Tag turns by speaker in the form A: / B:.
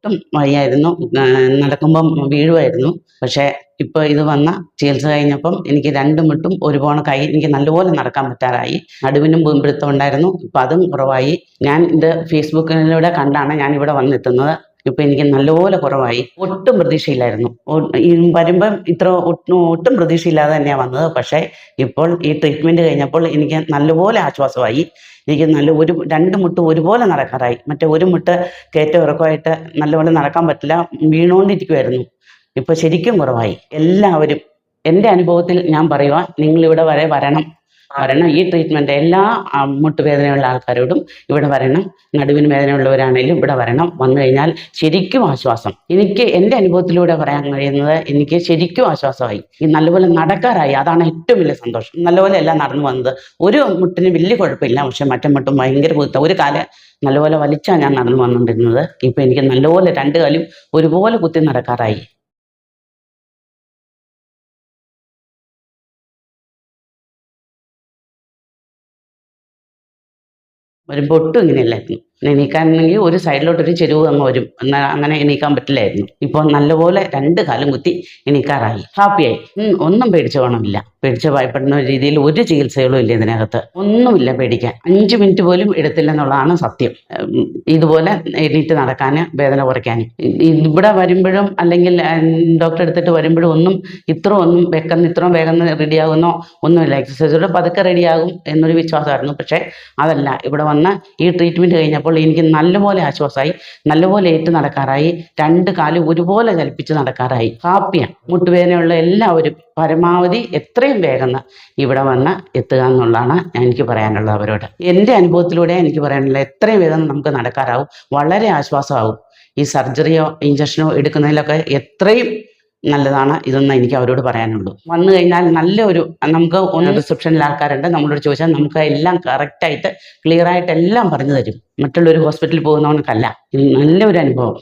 A: ഒട്ടും വയ്യായിരുന്നു. നടക്കുമ്പം വീഴുമായിരുന്നു. പക്ഷേ ഇപ്പോൾ ഇത് വന്ന ചികിത്സ കഴിഞ്ഞപ്പം എനിക്ക് 2 മുട്ടും ഒരുപോലെ എനിക്ക് നല്ലപോലെ നടക്കാൻ പറ്റാറായി. നടുവിനും പിടുത്തം ഉണ്ടായിരുന്നു. ഇപ്പം അതും കുറവായി. ഞാൻ ഇത് ഫേസ്ബുക്കിലൂടെ കണ്ടാണ് ഞാൻ ഇവിടെ വന്നെത്തുന്നത്. ഇപ്പം എനിക്ക് നല്ലപോലെ കുറവായി. ഒട്ടും പ്രതീക്ഷയില്ലായിരുന്നു. ഈ വരുമ്പം ഒട്ടും പ്രതീക്ഷയില്ലാതെ തന്നെയാണ് വന്നത്. പക്ഷേ ഇപ്പോൾ ഈ ട്രീറ്റ്മെൻറ്റ് കഴിഞ്ഞപ്പോൾ എനിക്ക് നല്ലപോലെ ആശ്വാസമായി. എനിക്ക് 2 മുട്ടും ഒരുപോലെ നടക്കാറായി. മറ്റേ ഒരു മുട്ട് കയറ്റവും ഇറക്കമായിട്ട് നല്ലപോലെ നടക്കാൻ പറ്റില്ല, വീണുകൊണ്ടിരിക്കുമായിരുന്നു. ഇപ്പോൾ ശരിക്കും കുറവായി. എല്ലാവരും എൻ്റെ അനുഭവത്തിൽ ഞാൻ പറയുക, നിങ്ങളിവിടെ വരെ വരണം. ഈ ട്രീറ്റ്മെൻറ്റ് എല്ലാ മുട്ടുവേദനയുള്ള ആൾക്കാരോടും ഇവിടെ വരണം. നടുവിന് വേദനയുള്ളവരാണെങ്കിലും ഇവിടെ വരണം. വന്നു കഴിഞ്ഞാൽ ശരിക്കും ആശ്വാസം. എനിക്ക് എൻ്റെ അനുഭവത്തിലൂടെ പറയാൻ കഴിയുന്നത്, എനിക്ക് ശരിക്കും ആശ്വാസമായി. ഈ നല്ലപോലെ നടക്കാറായി. അതാണ് ഏറ്റവും വലിയ സന്തോഷം. നല്ലപോലെ എല്ലാം നടന്നു വന്നത്. ഒരു മുട്ടിന് വലിയ കുഴപ്പമില്ല, പക്ഷെ മറ്റേ മുട്ടും ഭയങ്കര ബുദ്ധിമുട്ടാണ്. ഒരു കാല് നല്ലപോലെ വലിച്ചാണ് ഞാൻ നടന്നു വന്നുകൊണ്ടിരുന്നത്. ഇപ്പം എനിക്ക് നല്ലപോലെ 2 കാലും ഒരുപോലെ കുത്തി നടക്കാറായി. വരുമ്പോൾ ഒട്ടും ഇങ്ങനെയല്ലായിരുന്നു. എണീക്കാനെങ്കിൽ ഒരു സൈഡിലോട്ടൊരു ചെരിവ് അങ്ങ് വരും. എന്നാൽ അങ്ങനെ എണീക്കാൻ പറ്റില്ലായിരുന്നു. ഇപ്പോൾ നല്ലപോലെ 2 കാലും കുത്തി എണീക്കാറായി. ഹാപ്പിയായി. ഒന്നും പേടിച്ച് പോകണമില്ല. പേടിച്ച് ഭയപ്പെടുന്ന രീതിയിൽ ഒരു ചികിത്സകളും ഇല്ല ഇതിനകത്ത്. ഒന്നുമില്ല പേടിക്കാൻ. 5 മിനിറ്റ് പോലും എടുത്തില്ലെന്നുള്ളതാണ് സത്യം. ഇതുപോലെ എണീറ്റ് നടക്കാൻ, വേദന കുറയ്ക്കാനും. ഇവിടെ വരുമ്പോഴും അല്ലെങ്കിൽ ഡോക്ടറെ എടുത്തിട്ട് വരുമ്പോഴും ഇത്രയും വേഗം റെഡിയാകുന്നോ ഒന്നുമില്ല. എക്സസൈസോടെ പതുക്കെ റെഡിയാകും എന്നൊരു വിശ്വാസമായിരുന്നു. പക്ഷേ അതല്ല, ഇവിടെ വന്ന് ഈ ട്രീറ്റ്മെൻറ്റ് കഴിഞ്ഞപ്പോൾ എനിക്ക് നല്ലപോലെ ആശ്വാസമായി. നല്ലപോലെ ഏറ്റു നടക്കാറായി. 2 കാലും ഒരുപോലെ ചലിപ്പിച്ച് നടക്കാറായി. ഹാപ്പിയാണ്. മുട്ടുവേദനയുള്ള എല്ലാവരും പരമാവധി എത്രയും വേഗം ഇവിടെ വന്ന് എത്തുക എന്നുള്ളതാണ് എനിക്ക് പറയാനുള്ളത് അവരോട്. എൻ്റെ അനുഭവത്തിലൂടെ എനിക്ക് പറയാനുള്ളത്, എത്രയും വേഗം നമുക്ക് നടക്കാറാവും. വളരെ ആശ്വാസമാവും. ഈ സർജറിയോ ഇഞ്ചക്ഷനോ എടുക്കുന്നതിലൊക്കെ എത്രയും നല്ലതാണ് ഇതെന്ന് എനിക്ക് അവരോട് പറയാനുള്ളൂ. വന്നു കഴിഞ്ഞാൽ നമുക്ക് റിസപ്ഷനിൽ ആൾക്കാരുണ്ട്. നമ്മളോട് ചോദിച്ചാൽ നമുക്ക് എല്ലാം കറക്റ്റായിട്ട് ക്ലിയറായിട്ട് എല്ലാം പറഞ്ഞു തരും. മറ്റുള്ളൊരു ഹോസ്പിറ്റലിൽ പോകുന്നവനക്കല്ല. ഇത് നല്ലൊരു അനുഭവം.